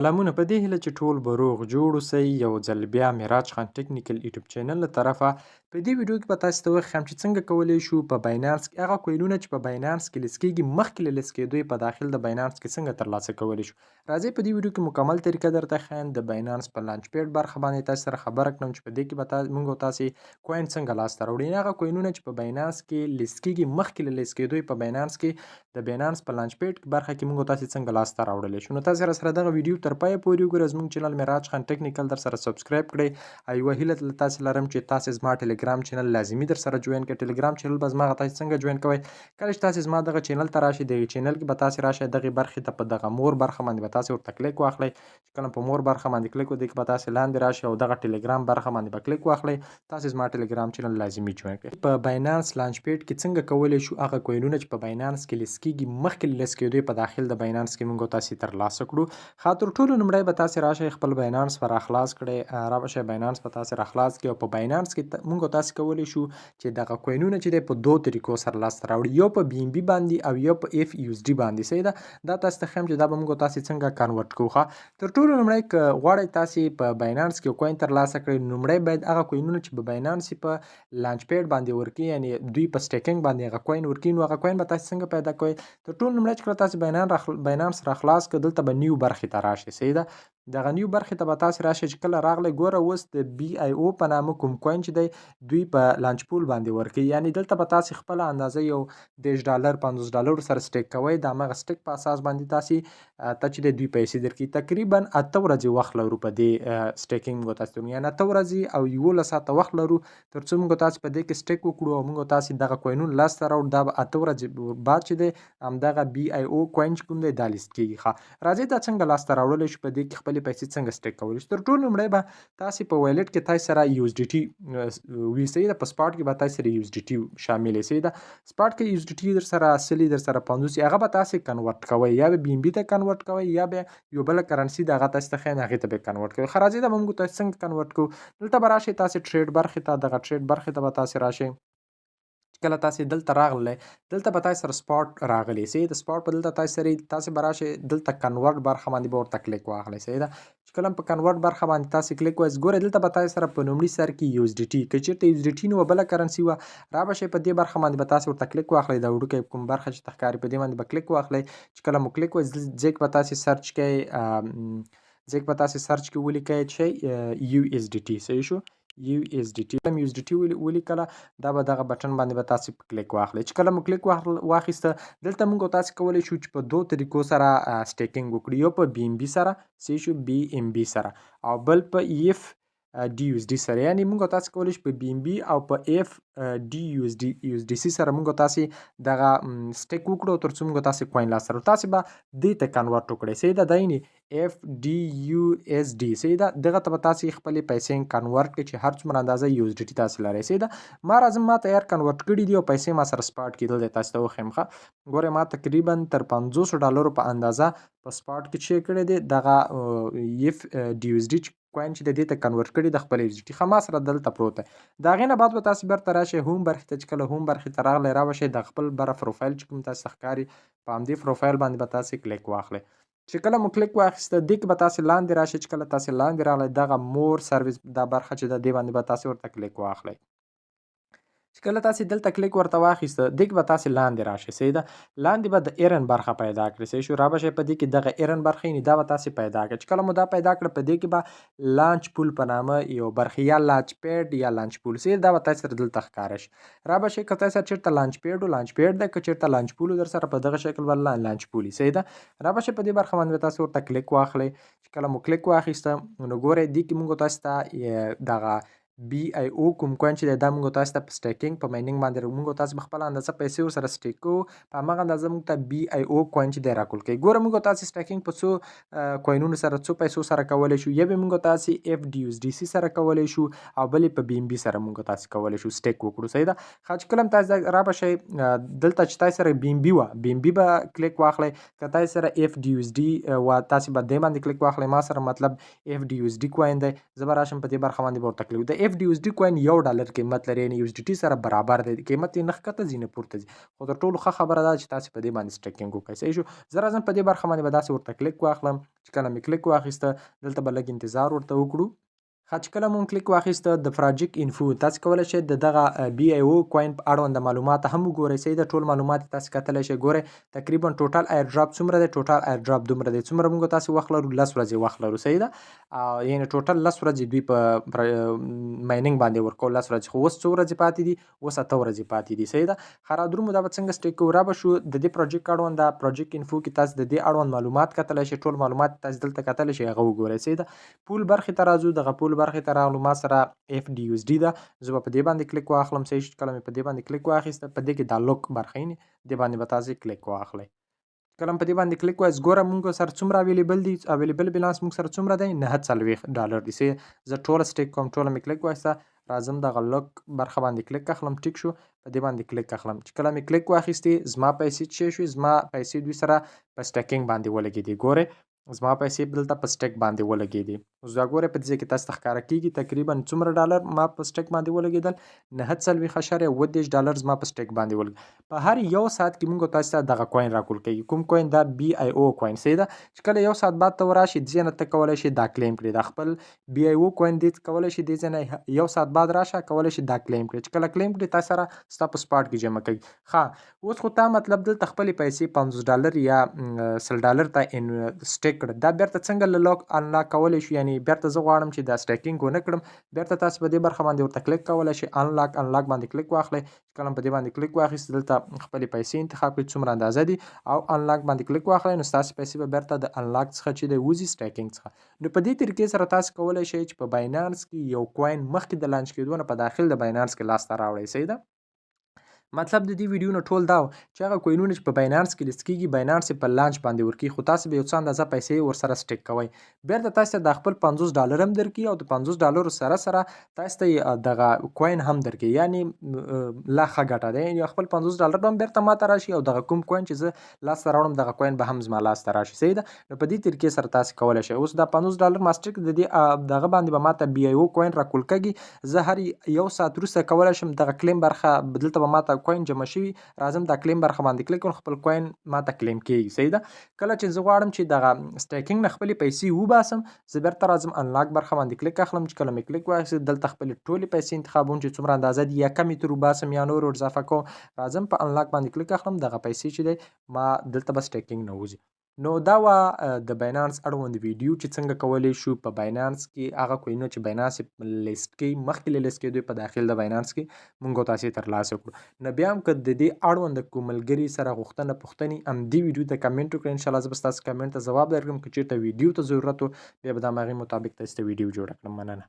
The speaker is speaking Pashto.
سلامونه په دې هیله چې ټول به روغ جوړ اوسئ. یو ځل بیا معراج خان ټیکنیکل یوټیوب چینل له طرفه په دې ویډیو کې به تاسو ته وښیم چې څنګه کولی شو په بایننس کې هغه کوینونه چې په بایننس کې لیست کېږي مخکې له لیست کېدو یې په داخل د بایننس کې څنګه ترلاسه کولی شو. راځئ په دې ویډیو کې مکمل طریقه درته ښیم. د بایننس په لانچ پیډ برخه باندې تاسو سره خبره کړم چې په دې کې به موږ او تاسې کوین څنګه لاسته راوړو. هغه کوینونه چې په بایننس کې لیست کېږي مخکې له لیست کېدو یې په بایننس کې د بایننس په لانچ پیډ برخه کې موږ او تاسې څنګه لاسته راوړلی شو. نو تاسو سره دغه ویډیو تر پایه پورې وګورئ. زموږ چینل معراج خان ټیکنیکل در سره سبسکرایب کړئ. یوه هیله له تاسې لرم چې تاسې زما ټلیګرام چینل لازمي در سره جوین کړئ. ټلیګرام چینل به زما تاسې څنګه جوین کوئ؟ کله چې تاسې زما دغه چینل ته راشئ، دغه چینل کې به تاسې راشئ، دغې برخې ته په دغه مور برخه باندې به تاسې ورته کلیک واخلئ. چې کله په مور برخه باندې کلیک وکړئ به تاسې لاندې راشئ او دغه ټلیګرام برخه باندې به کلیک واخلئ. تاسې زما ټلیګرام چینل لازمي جوین کړئ. په بایننس لانچ پیډ کې څنګه کولی شو هغه کوینونه چې په بایننس کې لیست کېږي مخکې له لیست کېدو په داخل د بایننس کې موږ تاسې ترلاسه کړو. تر ټولو لومړی به تاسې راشئ خپل بایننس به راخلاص کړئ. راشئ بایننس به تاسې راخلاص کړئ او په بایننس کې موږ تاسې کولی شو چې دغه کوینونه چې دی په دوه طریقو سره لاسته راوړي، یو په بي ام بي باندې او یو په اف یو اس ډي باندې. صحیح ده؟ دا تاسو ته ښیم چې دا به موږ تاسې څنګه کنورټ کوو. تر ټولو لومړی که غواړئ تاسې په بایننس کې کوین ترلاسه کړئ، لومړی باید هغه کوینونه چې په بایننس په لانچ پیډ باندې ورکړي، یعنې دوی په سټیکنګ باندې هغه کوین ورکړي، نو هغه کوین به تاسې څنګه پیدا کوئ؟ تر ټولو لومړی چې کله تاسې بایننس راخلاص کړئ، دلته به نیو برخې ته راشئ. صحیح ده؟ دغه نیو برخې ته به تاسې راشئ. چې کله راغلی ګوره اوس د بي آی او په نامه کوم کوین چې دی دوی په لانچ پول باندې ورکوي، یعنې دلته به تاسې خپله اندازه یو $10 $50 سره سټیک کوئ. د همغه سټیک په اساس باندې تاسې ته چې دی دوی پیسې درکوي. تقریبا 8 ورځې وخت لرو په دې سټیکینګ موږ تاسې ته، یعنې 8 ورځې او 11 ساعته وخت لرو تر څو موږ تاسې په دې کې سټیک وکړو او موږ تاسې دغه کوینونه لاسته راوړو. دا به 8 ورځې بعد چې دی همدغه بي آی او کوین چې کوم دی دا لیست کېږي. راځئ دا څنګه لاسته راوړلی شو، په دې کې خپلې پیسې څنګه سټیک کولی شو. تر ټولو لومړی به تاسې په وایلټ کې تاسې سره یو اس ډي ټي وي. صحیح ده؟ په سپاټ کې به تاسې سره یو اس ډي ټي شامل یې. صحیح ده؟ سپاټ کې یو اس ډي ټي در سره 80 در سره 50 هغه به تاسې کنورټ کوئ، یا به بي ام بي ته کنورټ کوئ یا به یو بله کرنسي د هغه تاسې ته ښیم هغې ته به کنورټ کوئ. ښه راځئ دا به موږ تاسې څنګه کنورټ کوو. دلته به راشئ تاسې ټریډ برخې ته، دغه ټریډ برخې ته به تاسې راشئ. کله تاسې دلته راغلی، دلته به تاسې سره سپاټ راغلی. صحیح د سپاټ په دلته تاسې به راشئ، دلته کنورټ برخه باندې به ورته کلیک واخلئ. صحیح ده؟ چې کله په کنورټ برخه باندې تاسې کلیک وایئ، ګورئ دلته به تاسې سره په لومړي سر کې یو اس ډي ټي، که چېرته یو اس ډي ټي نه وه بله کرنسي وه، را به شئ په دې برخه باندې به تاسې ورته کلیک واخلئ. دا وړوکی کوم برخه چې ته ښکاري په دې باندې به کلیک واخلئ. چې کله مو کلیک وایئ ځیک به تاسې سرچ کوئ، ځیک به تاسې سرچ کې ولیکئ چې یو اس ډي ټي. صحیح شو؟ یو اس ډي ټي یو اس ډي ټي ولیکله، دا به دغه بټن باندې به تاسې په کلیک واخلئ. چې کله مو کلیک واخیسته، دلته موږ تاسې کولی شو چې په دوه طریقو سره سټیکینګ وکړو، یو په بي ام بي سره، صحیح شو، بي ام بي سره، او بل په اف ډي یو اس ډي سره. یعنې موږ تاسې کولی شو په بي ام بي او په اف ډي یو اس ډي سي سره موږ تاسې دغه سټیک وکړو تر څو موږ تاسې کوین لاسته راوړو. تاسې به دې ته کنورټ وکړئ. صحیح ده؟ دا یعنې اف ډي یو اس ډي. صحیح ده؟ دغه ته به تاسې خپلې پیسې کنورټ کړئ چې هر څومره اندازه یو اس ډي ټي تاسې لرئ. صحیح ده؟ ما راځم ما تیار کنورټ کړي دي او پیسې ما سره سپاټ کې دلته تاسې ته وښیم. ښه ګورئ ما تقریبا تر $500 په اندازه په سپاټ کې چې کړی دی دغه اف ډي یو اس ډي کوین چې د دې ته کنورټ کړي د خپل یو اس ډي ټي. ښه ما سره دلته پروت دی. د هغې نه بعد به تاسې بیرته راشئ هوم برخې ته. چې کله هوم برخې ته راغلی، را به شئ د خپل بره پروفایل چې کوم تاسې ته ښکاري په همدې پروفایل باندې به تاسې کلیک واخلئ. چې کله مو کلیک واخیسته، دې کې به تاسې لاندې راشئ. چې کله تاسې لاندې راغلی، دغه مور سروس دا برخه چې ده دې باندې به تاسې ورته کلیک واخلئ. چې کله تاسې دلته کلیک ورته واخیسته، دې کې به تاسې لاندې راشئ. صحیح ده؟ لاندې به د ایرن برخه پیدا کړئ. صحیح شو؟ را به شئ په دې کې دغه ایرن برخه یعنې دا به تاسې پیدا کړئ. چې کله مو دا پیدا کړه، په دې کې به لانچ پول په نامه یو برخه یا لانچ پیډ یا لانچ پول. صحیح دا به تاسې سره دلته ښکاره شي. را به شئ که تاسې سره چېرته لانچ پیډ دی، که چېرته لانچ پول در سره په دغه شکل به لانچ پول. صحیح ده؟ را به شئ په دې برخه باندې به تاسې ورته کلیک واخلئ. چې کله مو کلیک واخیسته، نو ګورئ دې کې موږ تاسې ته دغه بي آی او کوم کوین چې دی دا موږ تاسې ته په سټیکینګ په ماینینګ باندې موږ تاسې په خپله اندازه پیسې ورسره سټیک کوو، په همغه اندازه موږ ته بي آی او کوین چې دی راکول کوي. ګوره موږ تاسې سټیکینګ په څو کوینونو سره څو پیسو سره کولی شو. یا به موږ تاسې اف ډي یو اس ډي سي سره کولی شو او بلې په بي ام بي سره موږ تاسې کولی شو سټیک وکړو. صحیح ده؟ ښه چې کله هم تاسې را به شئ دلته چې تاسې سره بي ام بي وه، بي ام بي به کلیک واخلئ. که تاسې سره اف ډي یو اس ډي وه، تاسې به دې باندې کلیک واخلئ. ما سره مطلب اف ډي یو اس ډي کوین دی. زه به راشم په دې برخه باندې به ورته کلیک د اف ډي اس ډي کوین $1 قیمت لري، یعنی USDT سره برابر دی، قیمت یې نه ښکته ځي نه پورته ځي. خو تر ټولو ښه خبره ده چې تاسې په دې باندې سټیکینګ وکړئ. صحیح شو. زه راځم په دې برخه باندې به داسې ورته کلیک واخلم. چې کله مې کلیک واخیسته دلته به لږ انتظار ورته وکړو. چې کله مونږ کلیک واخیسته د پروجیکټ انفو تاسې کولی شئ د دغه BIO کوین په اړوند معلومات هم وګورئ. صحیح ده. ټول معلومات تاسې کتلی شئ. ګورئ تقریبا ټوټل ایر ډراپ څومره دی، ټوټل ایر ډراپ دومره دی. څومره مونږ تاسې وخت لرو، 10 ورځې وخت لرو. صحیح ده. یعنی ټوټل 10 ورځې دوی په مایننګ باندې ورکول 10 ورځې، خو اوس څو ورځې پاتې دي، اوس 8 ورځې پاتې دي. صحیح ده. ښه را درومو دا به څنګه سټیک کوو. را به شو د دې پروجیکټ اړوند دا پروجیکټ انفو کې تاسې د دې اړوند معلومات کتلی شئ. ټول معلومات تاسې دلته کتلی شئ، هغه وګورئ. صحیح ده. پول برخې ته راځو. دغه پول برخې ته راغلو. ما سره FDUSD ده. زه به په دې باندې کلیک واخلم. صحیح شو. کله مې په دې باندې کلیک واخیسته په دې کې دا لوک برخه یې دې باندې به تاسې کلیک واخلئ. کله په دې باندې کلیک وایاست ګوره مونږ سره څومره اویلیبل دي. اویلیبل بالانس مونږ سره څومره دی، $49 دی. زه ټوله سټیک کوم. ټوله مې کلیک وایسته. راځم دغه لوک برخه باندې کلیک اخلم. ټیک شو. په دې باندې کلیک اخلم. چې کله مې کلیک واخیستې زما پیسې څه شوې، زما پیسې دوی سره په سټیکینګ باندې ولګېدې. ګورئ زما پیسې دلته په سټیک باندې ولګېدې. اوس دا ګورئ په دې ځای کې تاسو ته ښکاره کېږي تقریبا څومره ډالر ما په سټیک باندې ولګېدل، $49.37 زما په سټیک باندې ولګېدل. په هر یو ساعت کې مونږ تاسو ته دغه کوین راکول کېږي. کوم کوین؟ دا BIO کوین. صحیح ده. چې کله یو ساعت بعد ته وراشي دې نه ته کولی شئ دا کلیم کړې. دا خپل BIO کوین دې کولی شئ دې ځای نه یو ساعت بعد راشه کولی شئ دا کلیم کړې. چې کله کلیم کړې تا سره ستا په سپاټ کې جمع کوي. ښه اوس خو تا مطلب دلته خپلې پیسې $50 یا $100 ته سټیک کړه. دا بیرته څنګه له لاک انلاک کولی شو؟ یعنی بیرته زه غواړم چې دا سټیکینګ ونه کړم، بیرته تاسو په دې برخه باندې ورته کلیک کولی شئ. انلاک باندې کلیک واخلئ. چې کله په دې باندې کلیک واخیست دلته خپلې پیسې انتخاب کړئ څومره اندازه دي او انلاک باندې کلیک واخلئ، نو ستاسې پیسې به بیرته د انلاک څخه چې دی وځي سټیکینګ څخه. نو په دې طریقې سره تاسو کولی شئ چې په باینانس کې یو کوین مخکې د لانچ کېدو نه په داخل د باینانس کې لاسته راوړئ. صحیح ده. مطلب د دې ویډیو نه ټول دا چې هغه کوینونه چې په باینانس کې لیست کېږي باینانس په لانچ باندې ورکوي، خو تاسو به یو څه اندازه پیسې ورسره سټیک کوئ. بیرته تاسو ته د خپل $50 هم درکوي او د $50 سره سره تاسو ته دغه کوین هم درکوي. یعنی لا ښه ګټه ده. یعنی خپل $50 به هم بیرته ماته راشي او دغه کوم کوین چې زه لاسته راوړم دغه کوین به هم زما لاسته راشي. صحیح ده. نو په دې طریقې سره تاسو کولی شئ. اوس دا $50 ما سټیک د دې دغه باندې به ماته BIO کوین راکول کېږي. زه هر یو ساعت وروسته کولی شم دغه کلیم برخه دلته به ماته کوین جمع شوي راځم دا کلیم برخه باندې کلیک کوم، خپل کوین ماته کلیم کېږي. صحیح ده. کله چې زه غواړم چې دغه سټیکینګ نه خپلې پیسې وباسم زه بیرته راځم انلاک برخه باندې کلیک اخلم. چې کله مې کلیک واخیست دلته خپلې ټولې پیسې انتخابوم چې څومره اندازه دي، یا کمې تر وباسم یا نور اضافه کوم. راځم په انلاک باندې کلیک اخلم. دغه پیسې چې دی ما دلته به سټیکینګ نه وځي. نو دا وه د باینانس اړوند ویډیو چې څنګه کولی شو په باینانس کې هغه کوینونه چې باینانس لیست کوي مخکې له لیست کېدو په داخل د باینانس کې مونږ تاسې ترلاسه کړو. نو بیا هم که د دې اړوند کوم ملګري سره غوښتنه پوښتنې همدې ویډیو ته کمنټ وکړئ. انشاءالله زه به ستاسو کمنټ ته ځواب درکړم. که چېرته ویډیو ته ضرورت و بیا به د هماغې مطابق تاسو ته ویډیو جوړه کړم. مننه.